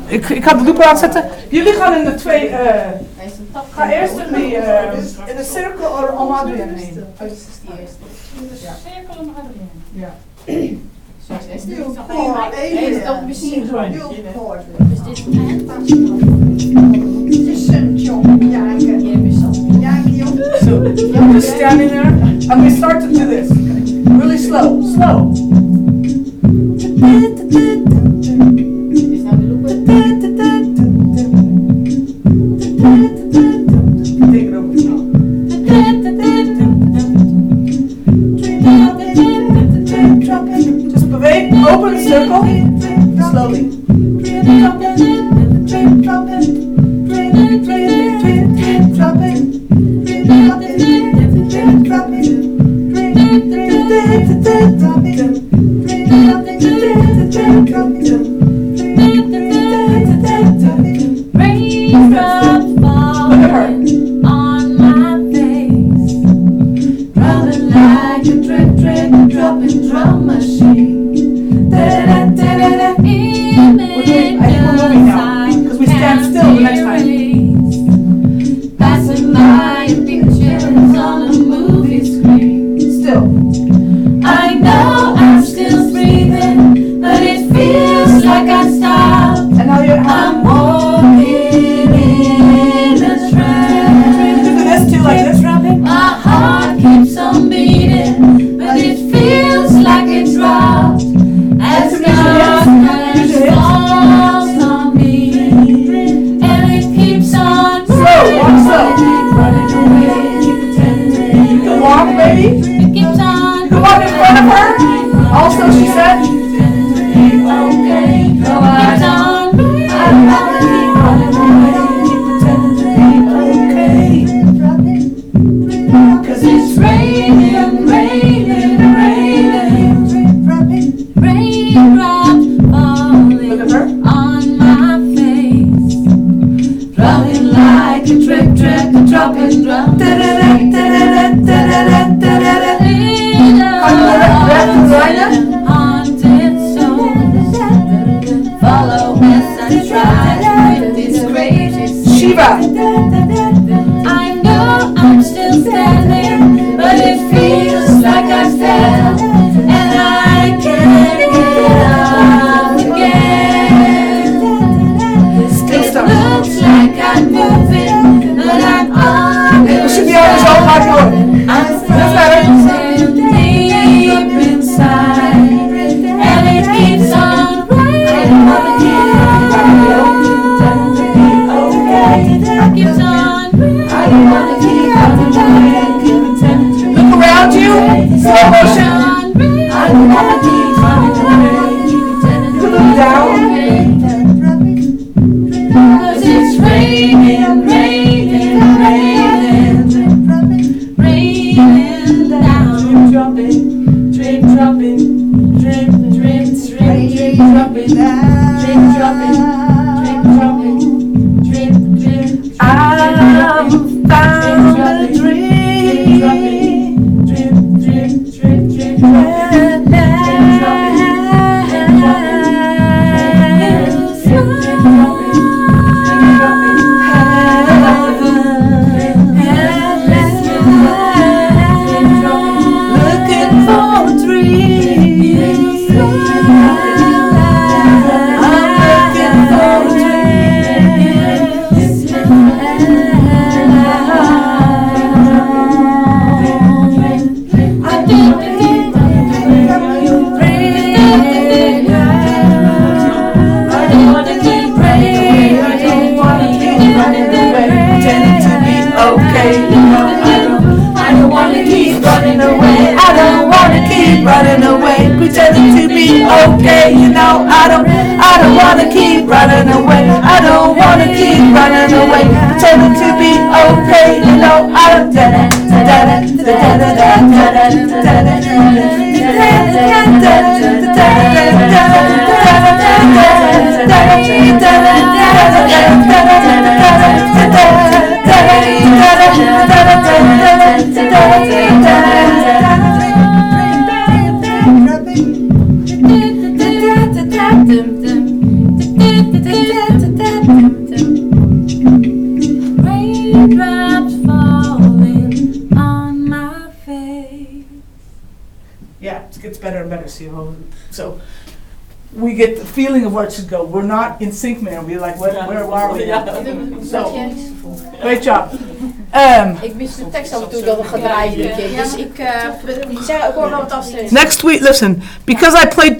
Ik ga de doek aanzetten. Jullie gaan in de twee... ga eerst in de cirkel om Adriaan heen. In de cirkel om Adriaan. Ja. Is dat misschien gewoon? Dus dit is het So, I'm just standing there. I'm going to start to do this. Really slow. Slow. Just beweeg, open the circle, slowly. Raindrops falling on my face, dropping like a drip, drip, dropping drum machine. Because we stand still the next time. Passing by pictures on a movie screen. Still. I know I'm still breathing, but it feels like I stopped. And now you're I'm walking in a trance. do this too, like this. My heart keeps on beating, but it feels like it dropped as darkness falls on me, and it keeps on running away. You can walk, baby. It keeps on. You can walk in front of her. Also, she said. Okay, keeps on. Cause it's raining, raining, raining. Raindrops Look at her. falling on my face, dropping like a drip, drip, a dropping drum. Haunted souls follow as I try with this crazy Shiva. I know I'm still standing, but it feels like I fell, and I can't get up again. It looks like I'm moving, but I'm We should be able to show how to do it. I'm frozen deep inside, and it keeps on raining. Keeps on Look around you. Slow motion. Look down. Cause it's raining, raining, raining, raining down. Dropping, drip, dropping, drip, drip, drip, drip, dropping, drip, dropping, drip, dropping, drip, drip. I found a dream. Drip, drip, drip, drip, Looking for a dream. Running away, pretending to be okay. You know I don't wanna keep running away. I don't wanna keep running away, pretending to be okay. You know I don't. gets better and better. So we get the feeling of where it should go. We're not in sync, man. We're like, where are we? So, great job. Ik mis de tekst af en toe dat er gedraaid wordt. Dus ik hoor wel wat afzet. Next week, listen, because I played